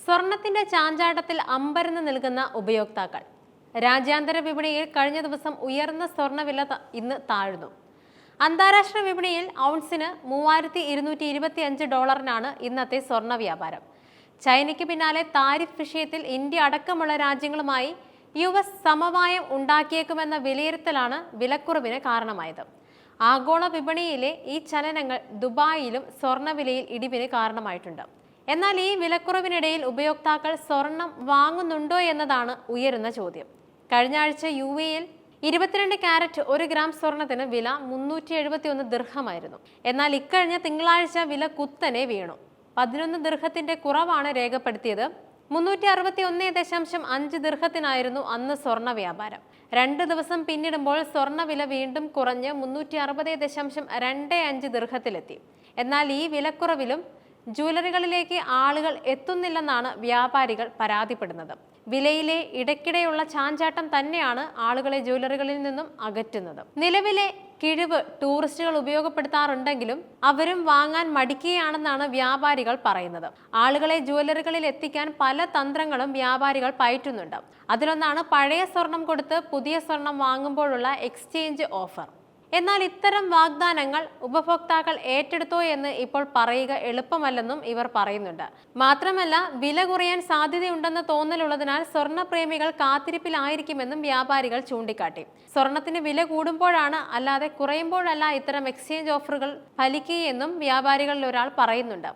സ്വർണത്തിന്റെ ചാഞ്ചാട്ടത്തിൽ അമ്പരന്ന് നിൽക്കുന്ന ഉപയോക്താക്കൾ. രാജ്യാന്തര വിപണിയിൽ കഴിഞ്ഞ ദിവസം ഉയർന്ന സ്വർണ്ണവില ഇന്ന് താഴ്ന്നു. അന്താരാഷ്ട്ര വിപണിയിൽ ഔൺസിന് $3225 ഇന്നത്തെ സ്വർണ്ണ വ്യാപാരം. ചൈനയ്ക്ക് പിന്നാലെ താരിഫ് വിഷയത്തിൽ ഇന്ത്യ അടക്കമുള്ള രാജ്യങ്ങളുമായി US സമവായം ഉണ്ടാക്കിയേക്കുമെന്ന വിലയിരുത്തലാണ് വിലക്കുറവിന് കാരണമായത്. ആഗോള വിപണിയിലെ ഈ ചലനങ്ങൾ ദുബായിലും സ്വർണ്ണവിലയിൽ ഇടിവിന് കാരണമായിട്ടുണ്ട്. എന്നാൽ ഈ വിലക്കുറവിനിടയിൽ ഉപയോക്താക്കൾ സ്വർണം വാങ്ങുന്നുണ്ടോ എന്നതാണ് ഉയരുന്ന ചോദ്യം. കഴിഞ്ഞ ആഴ്ച UAE-യിൽ 22 കാരറ്റ് 1 ഗ്രാം സ്വർണത്തിന് വില 371 ദിർഹമായിരുന്നു. എന്നാൽ ഇക്കഴിഞ്ഞ തിങ്കളാഴ്ച വില കുത്തനെ വീണു. 11 ദിർഹത്തിന്റെ കുറവാണ് രേഖപ്പെടുത്തിയത്. 361.5 ദിർഹത്തിനായിരുന്നു അന്ന് സ്വർണ്ണ വ്യാപാരം. 2 ദിവസം പിന്നിടുമ്പോൾ സ്വർണ്ണ വില വീണ്ടും കുറഞ്ഞ് 360.25 ദിർഹത്തിലെത്തി. എന്നാൽ ഈ വിലക്കുറവിലും ജ്വല്ലറികളിലേക്ക് ആളുകൾ എത്തുന്നില്ലെന്നാണ് വ്യാപാരികൾ പരാതിപ്പെടുന്നത്. വിലയിലെ ഇടയ്ക്കിടെയുള്ള ചാഞ്ചാട്ടം തന്നെയാണ് ആളുകളെ ജ്വല്ലറികളിൽ നിന്നും അകറ്റുന്നത്. നിലവിലെ കിഴിവ് ടൂറിസ്റ്റുകൾ ഉപയോഗപ്പെടുത്താറുണ്ടെങ്കിലും അവരും വാങ്ങാൻ മടിക്കുകയാണെന്നാണ് വ്യാപാരികൾ പറയുന്നത്. ആളുകളെ ജ്വല്ലറികളിൽ എത്തിക്കാൻ പല തന്ത്രങ്ങളും വ്യാപാരികൾ പയറ്റുന്നുണ്ട്. അതിലൊന്നാണ് പഴയ സ്വർണം കൊടുത്ത് പുതിയ സ്വർണം വാങ്ങുമ്പോഴുള്ള എക്സ്ചേഞ്ച് ഓഫർ. എന്നാൽ ഇത്തരം വാഗ്ദാനങ്ങൾ ഉപഭോക്താക്കൾ ഏറ്റെടുത്തോ എന്ന് ഇപ്പോൾ പറയുക എളുപ്പമല്ലെന്നും ഇവർ പറയുന്നുണ്ട്. മാത്രമല്ല, വില കുറയാൻ സാധ്യതയുണ്ടെന്ന തോന്നലുള്ളതിനാൽ സ്വർണ്ണപ്രേമികൾ കാത്തിരിപ്പിലായിരിക്കുമെന്നും വ്യാപാരികൾ ചൂണ്ടിക്കാട്ടി. സ്വർണത്തിന് വില കൂടുമ്പോഴാണ്, അല്ലാതെ കുറയുമ്പോഴല്ല ഇത്തരം എക്സ്ചേഞ്ച് ഓഫറുകൾ ഫലിക്കുകയെന്നും വ്യാപാരികളിൽ ഒരാൾ പറയുന്നുണ്ട്.